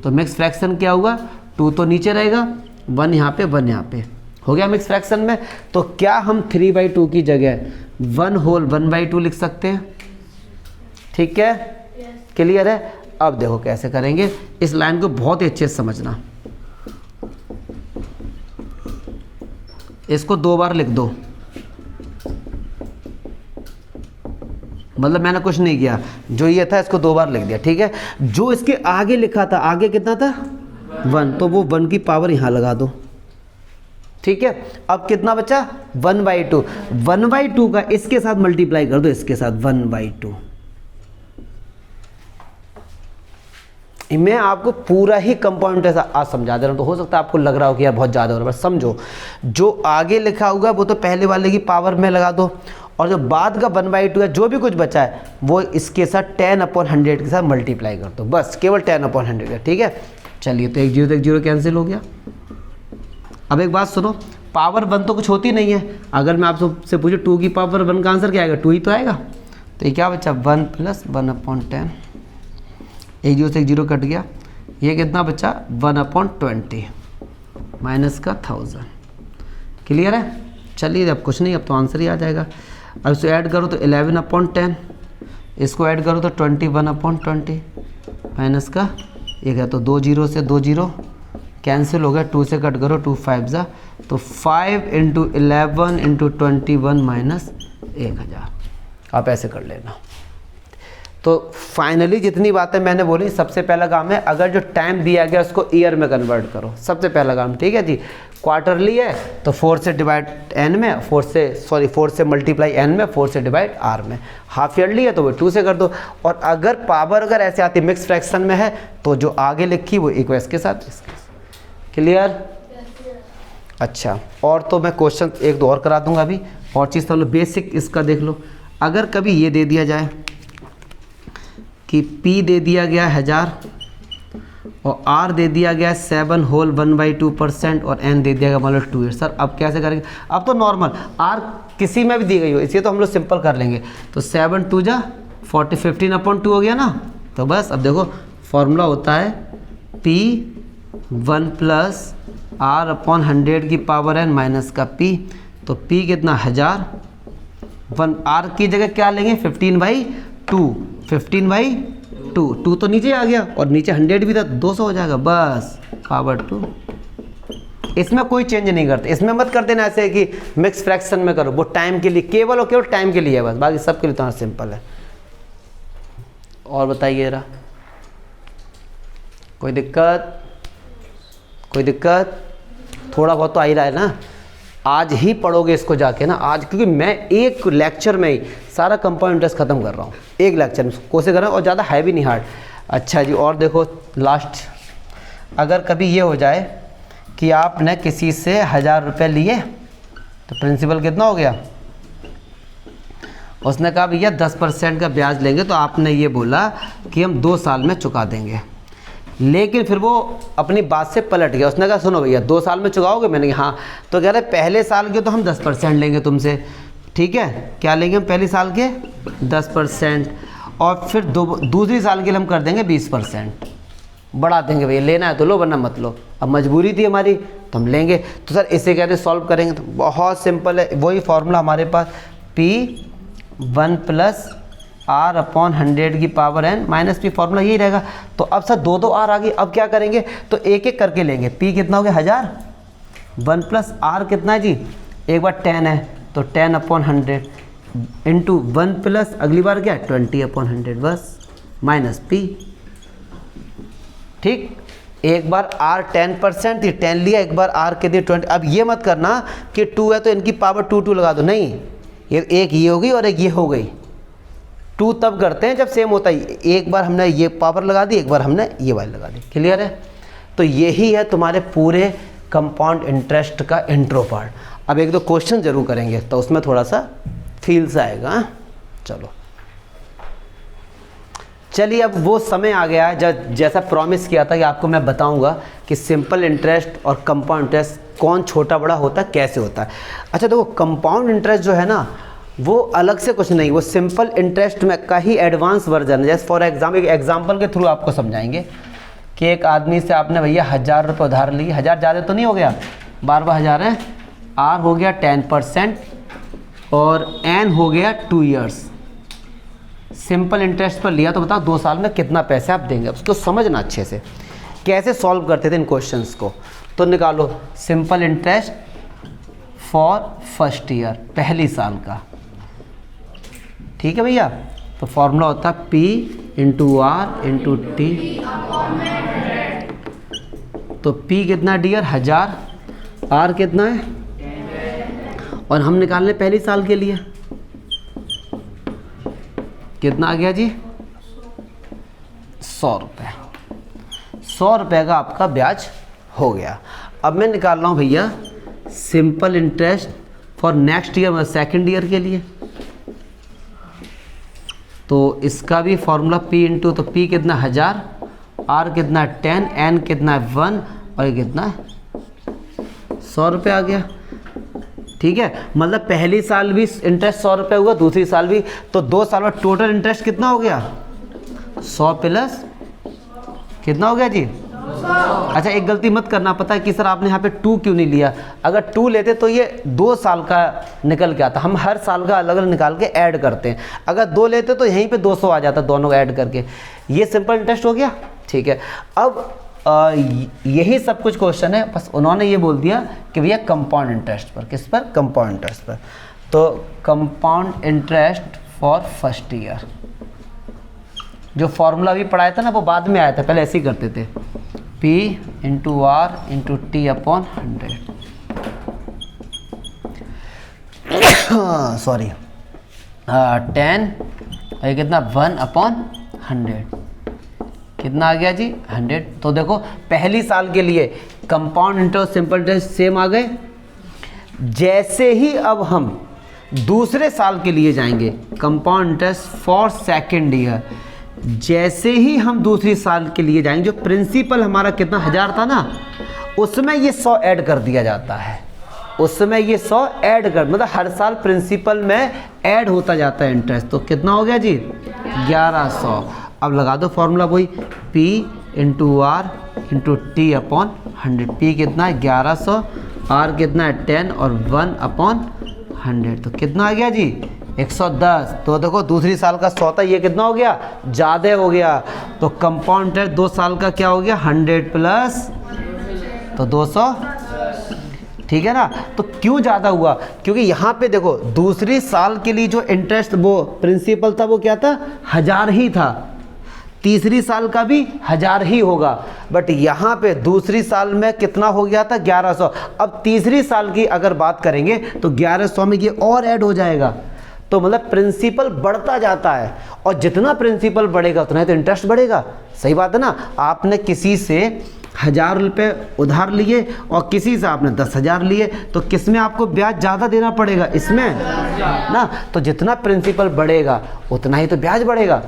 तो मिक्स फ्रैक्शन क्या होगा? 2 तो नीचे रहेगा, 1 यहाँ पे 1 यहाँ पे, हो गया मिक्स फ्रैक्शन में। तो क्या हम 3/2 की जगह 1/2 लिख सकते हैं? ठीक है, क्लियर है? अब देखो कैसे करेंगे, इस लाइन को बहुत ही अच्छे से समझना। इसको 2 बार लिख दो, मतलब मैंने कुछ नहीं किया, जो ये था इसको 2 बार लिख दिया। ठीक है, जो इसके आगे लिखा था, आगे कितना था? 1, तो वो 1 की पावर यहाँ लगा दो। ठीक है, अब कितना बचा? 1/2। 1/2 का इसके साथ मल्टीप्लाई कर दो, इसके साथ 1/2। मैं आपको पूरा ही कंपाउंड ऐसा आज समझा दे रहा हूँ, तो हो सकता है आपको लग रहा हो कि यार बहुत ज़्यादा हो रहा है, बस समझो जो आगे लिखा होगा वो तो पहले वाले की पावर में लगा दो, और जो बाद का 1/2 है जो भी कुछ बचा है वो इसके साथ 10/100 के साथ मल्टीप्लाई कर दो, बस केवल 10/100 है। ठीक है, चलिए तो 1 0 तो 1 0 कैंसिल हो गया। अब एक बात सुनो, पावर 1 तो कुछ होती नहीं है। अगर मैं आपसे पूछूँ 2 की पावर 1 का आंसर क्या आएगा? 2 ही तो आएगा। तो ये क्या बचा? 1 + 1/10। 1 0 से 1 0 कट गया, ये कितना बचा? 1/20 माइनस का 1000। क्लियर है? चलिए अब कुछ नहीं, अब तो आंसर ही आ जाएगा। अब इसे ऐड करो तो 11/10, इसको ऐड करो तो 21/20 माइनस का एक है तो 2 जीरो से 2 जीरो कैंसिल हो गया, 2 से कट करो 2 5 जा तो 5 × 11 × 21 माइनस 1000। आप ऐसे कर लेना। तो फाइनली जितनी बातें मैंने बोली, सबसे पहला काम है अगर जो टाइम दिया गया उसको ईयर में कन्वर्ट करो, सबसे पहला काम, ठीक है जी। क्वार्टरली है तो 4 से डिवाइड n में, 4 से मल्टीप्लाई n में, 4 से डिवाइड r में। हाफ ईयरली है तो वो 2 से कर दो। और अगर पावर अगर ऐसे आती मिक्स फ्रैक्शन में है तो जो आगे लिखी वो इक्व इसके साथ इसके। क्लियर? अच्छा, और तो मैं क्वेश्चन एक दो और करा दूंगा अभी, और चीज़ तो लो बेसिक इसका देख लो। अगर कभी ये दे दिया जाए कि P दे दिया गया 1000 और R दे दिया गया 7 होल 1/2% और N दे दिया गया मान लो 2, सर अब कैसे करेंगे? अब तो नॉर्मल R किसी में भी दी गई हो, इसलिए तो हम लोग सिंपल कर लेंगे। तो 7 2 जा 40, 15/2 हो गया ना। तो बस अब देखो फॉर्मूला होता है P 1 + R/100 की पावर n माइनस का P। तो P कितना 1000, 1 R की जगह क्या लेंगे 15/2, 15/2, 2 तो नीचे आ गया और नीचे 100 भी था 200 हो जाएगा, बस पावर 2। इसमें कोई चेंज नहीं करते, इसमें मत कर देना ऐसे कि मिक्स फ्रैक्शन में करो, वो टाइम के लिए केवल और केवल टाइम के लिए है बस, बाकी सब के लिए तो सिंपल है। और बताइए जरा, कोई दिक्कत? कोई दिक्कत? थोड़ा बहुत तो आ ही रहा है ना। आज ही पढ़ोगे इसको जाके ना आज, क्योंकि मैं एक लेक्चर में ही सारा कंपाउंड इंटरेस्ट खत्म कर रहा हूँ, एक लेक्चर में कोशिश कर रहा हूँ, और ज़्यादा है भी नहीं हार्ड। अच्छा जी, और देखो लास्ट, अगर कभी ये हो जाए कि आपने किसी से 1000 रुपये लिए तो प्रिंसिपल कितना हो गया? उसने कहा भैया 10% का ब्याज लेंगे, तो आपने ये बोला कि हम 2 साल में चुका देंगे, लेकिन फिर वो अपनी बात से पलट गया। उसने कहा सुनो भैया 2 साल में चुकाओगे? मैंने कहा हाँ। तो कह रहे पहले साल के तो हम 10% लेंगे तुमसे, ठीक है, क्या लेंगे हम पहले साल के 10%, और फिर दूसरी साल के लिए हम कर देंगे 20%, बढ़ा देंगे भैया, लेना है तो लो वरना मत लो। अब मजबूरी थी हमारी तो हम लेंगे। तो सर इसे कहते सॉल्व करेंगे, तो बहुत सिंपल है, वही फॉर्मूला हमारे पास P 1 + R/100 की power n minus P, formula यही रहेगा। तो अब सर 2 R आ गई, अब क्या करेंगे? तो एक एक करके लेंगे। P कितना हो गया 1000, 1 + R कितना है जी? एक बार 10 है तो 10/100 इंटू 1 + अगली बार क्या 20/100, बस माइनस P। ठीक, एक बार R 10% थी, 10 लिया, एक बार R के दिए 20। अब ये मत करना कि 2 है तो इनकी पावर 2 लगा दो, नहीं, ये एक ये हो गई और एक ये हो गई। 2 तब करते हैं जब सेम होता है, एक बार हमने ये पावर लगा दी, एक बार हमने ये वाली लगा दी। क्लियर है? तो यही है तुम्हारे पूरे कंपाउंड इंटरेस्ट का इंट्रो पार्ट। अब एक दो क्वेश्चन जरूर करेंगे तो उसमें थोड़ा सा फील सा आएगा। चलो चलिए, अब वो समय आ गया है जब जैसा प्रॉमिस किया था कि आपको मैं बताऊंगा कि सिंपल इंटरेस्ट और कंपाउंड इंटरेस्ट कौन छोटा बड़ा होता है, कैसे होता है। अच्छा देखो, कंपाउंड इंटरेस्ट जो है ना वो अलग से कुछ नहीं, वो सिंपल इंटरेस्ट में का ही एडवांस वर्जन है। जैसे फॉर एग्जाम्पल, एक एग्जाम्पल के थ्रू आपको समझाएंगे कि एक आदमी से आपने भैया 1000 रुपये उधार लिए, 1000 ज़्यादा तो नहीं हो गया, 12,000 है, R हो गया 10% और N हो गया 2 ईयर्स। सिंपल इंटरेस्ट पर लिया तो बताओ 2 साल में कितना पैसे आप देंगे। उसको समझना अच्छे से, कैसे सॉल्व करते थे इन क्वेश्चंस को। तो निकालो simple interest for first year, पहली साल का, ठीक है भैया। तो फॉर्मूला होता है P × R × T। तो P कितना डियर 1000, R कितना है, और हम निकाल लें पहली साल के लिए कितना आ गया जी 100 रुपये। 100 रुपये का आपका ब्याज हो गया। अब मैं निकाल रहा हूँ भैया simple interest for next year, मतलब सेकेंड ईयर के लिए। तो इसका भी फॉर्मूला P × तो P कितना 1000, R कितना 10, N कितना 1 और ये कितना 100 रुपये आ गया। ठीक है, मतलब पहली साल भी इंटरेस्ट 100 रुपये हुआ, दूसरी साल भी, तो 2 साल में टोटल इंटरेस्ट कितना हो गया 100 प्लस कितना हो गया जी अच्छा एक गलती मत करना, पता है कि सर आपने यहाँ पे 2 क्यों नहीं लिया, अगर 2 लेते तो ये 2 साल का निकल के आता, हम हर साल का अलग अलग निकाल के ऐड करते हैं, अगर 2 लेते तो यहीं पे 200 आ जाता दोनों ऐड करके। ये सिंपल इंटरेस्ट हो गया, ठीक है। अब यही सब कुछ क्वेश्चन है, बस उन्होंने ये बोल दिया कि भैया कंपाउंड इंटरेस्ट पर, किस पर, कंपाउंड इंटरेस्ट पर। तो compound interest for first year, जो फॉर्मूला भी पढ़ाया था ना वो बाद में आया था, पहले ऐसे ही करते थे, P into R into T upon 100, sorry 10, ये कितना 1 अपॉन 100, कितना आ गया जी 100। तो देखो पहली साल के लिए compound interest simple interest same आ गए, जैसे ही अब हम दूसरे साल के लिए जाएंगे compound interest for second year, जैसे ही हम दूसरी साल के लिए जाएंगे, जो प्रिंसिपल हमारा कितना 1000 था ना, उसमें ये 100 ऐड कर दिया जाता है, उसमें ये 100 ऐड कर, मतलब हर साल प्रिंसिपल में ऐड होता जाता है इंटरेस्ट। तो कितना हो गया जी 1100। अब लगा दो फॉर्मूला वही, P into R into T upon 100, P कितना है 1100, R कितना है 10 और 1 अपॉन 100, तो कितना आ गया जी 110। तो देखो दूसरी साल का 100 था, ये कितना हो गया ज़्यादा हो गया, तो कंपाउंड इंटरेस्ट 2 साल का क्या हो गया 100 प्लस तो 200, ठीक है ना। तो क्यों ज़्यादा हुआ, क्योंकि यहाँ पे देखो दूसरी साल के लिए जो इंटरेस्ट वो प्रिंसिपल था वो क्या था 1000 ही था, तीसरी साल का भी 1000 ही होगा, बट यहाँ पे दूसरी साल में कितना हो गया था 1100। अब तीसरी साल की अगर बात करेंगे तो 1100 में ये और ऐड हो जाएगा, तो मतलब प्रिंसिपल बढ़ता जाता है, और जितना प्रिंसिपल बढ़ेगा उतना ही तो इंटरेस्ट बढ़ेगा, सही बात है ना। आपने किसी से 1000 रुपये उधार लिए और किसी से आपने 10,000 लिए, तो किस में आपको ब्याज ज़्यादा देना पड़ेगा, इसमें ना। तो जितना प्रिंसिपल बढ़ेगा उतना ही तो ब्याज बढ़ेगा।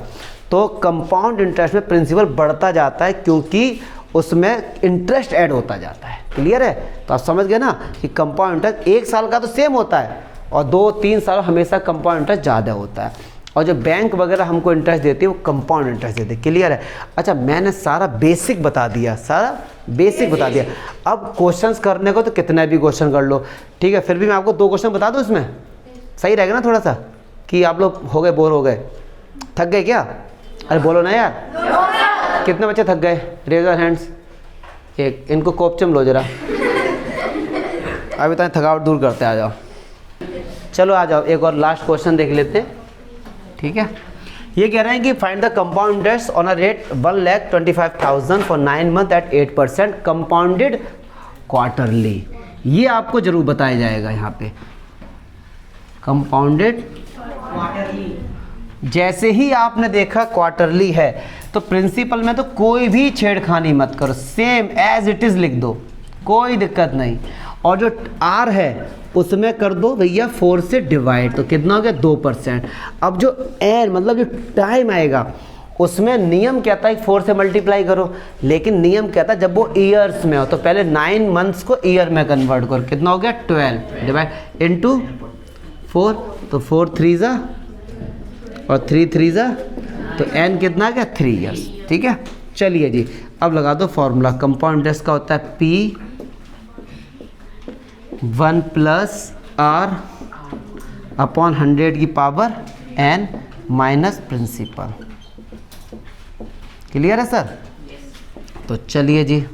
तो कंपाउंड इंटरेस्ट में प्रिंसिपल बढ़ता जाता है क्योंकि उसमें इंटरेस्ट ऐड होता जाता है, क्लियर है। तो आप समझ गए ना कि कंपाउंड इंटरेस्ट 1 साल का तो सेम होता है और 2-3 साल हमेशा कंपाउंड इंटरेस्ट ज़्यादा होता है, और जो बैंक वगैरह हमको इंटरेस्ट देती है वो कंपाउंड इंटरेस्ट देते हैं, क्लियर है। अच्छा मैंने सारा बेसिक बता दिया, सारा बेसिक बता दिया। अब क्वेश्चंस करने को तो कितना भी क्वेश्चन कर लो, ठीक है, फिर भी मैं आपको 2 क्वेश्चन बता दूँ इसमें, सही रहेगा ना थोड़ा सा, कि आप लोग हो गए बोर हो गए, थक गए क्या, अरे बोलो ना यार, कितने बच्चे थक गए, रेज योर हैंड्स। एक इनको कोपचम लो जरा, अभी तक थकावट दूर करते, आ जाओ, चलो आ जाओ, एक और लास्ट क्वेश्चन देख लेते हैं, ठीक है। ये कह रहे हैं कि find the compound interest on a rate 1,25,000 for 9 month at 8% compounded quarterly. ये आपको जरूर बताया जाएगा यहाँ पे, कंपाउंडेड क्वार्टरली। जैसे ही आपने देखा क्वार्टरली है तो प्रिंसिपल में तो कोई भी छेड़खानी मत करो, सेम एज इट इज़ लिख दो, कोई दिक्कत नहीं। और जो आर है उसमें कर दो भैया 4 से डिवाइड, तो कितना हो गया 2%। अब जो एन मतलब जो टाइम आएगा उसमें नियम कहता है 4 से मल्टीप्लाई करो, लेकिन नियम कहता है जब वो ईयर्स में हो तो पहले 9 मंथ्स को ईयर में कन्वर्ट करो, कितना हो गया 12 डिवाइड इनटू 4, तो 4 3 जा और 3 3 जा, तो एन कितना आ गया 3 ईयर्स, ठीक है। चलिए जी अब लगा दो फॉर्मूला, कंपाउंड इंटरेस्ट का होता है P 1 प्लस आर अपॉन 100 की power n minus principal, clear है सर। तो चलिए जी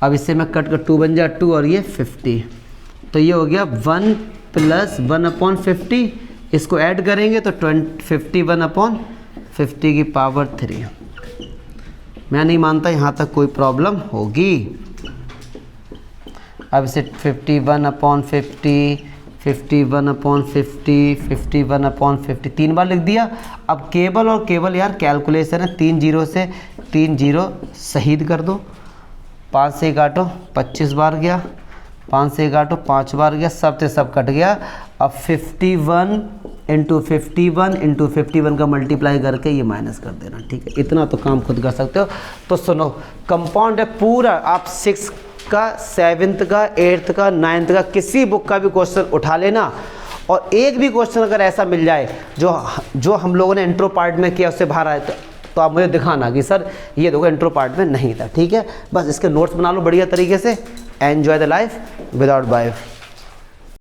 अब इससे मैं कट कर 2 बन जा 2 और ये 50, तो ये हो गया 1 प्लस 1 अपॉन 50, इसको ऐड करेंगे तो 51 अपॉन 50 की पावर 3। मैं नहीं मानता यहाँ तक कोई प्रॉब्लम होगी। अब इसे 51 अपॉन 50, 51 अपॉन 50, 51 अपॉन 50 3 बार लिख दिया। अब केवल और केवल यार कैलकुलेशन है, 3 जीरो से 3 जीरो शहीद कर दो, 5 से काटो 25 बार गया, 5 से काटो 5 बार गया, सब से सब कट गया। अब 51 इंटू 51 इंटू 51 का मल्टीप्लाई करके ये माइनस कर देना, ठीक है। इतना तो काम खुद कर सकते हो। तो सुनो, कंपाउंड है पूरा, आप 6 का 7th का 8th का 9th का किसी बुक का भी क्वेश्चन उठा लेना, और एक भी क्वेश्चन अगर ऐसा मिल जाए जो हम लोगों ने इंट्रो पार्ट में किया उससे बाहर आए तो आप मुझे दिखाना कि सर ये देखो इंट्रो पार्ट में नहीं था, ठीक है। बस इसके नोट्स बना लो बढ़िया तरीके से। Enjoy the life without wife.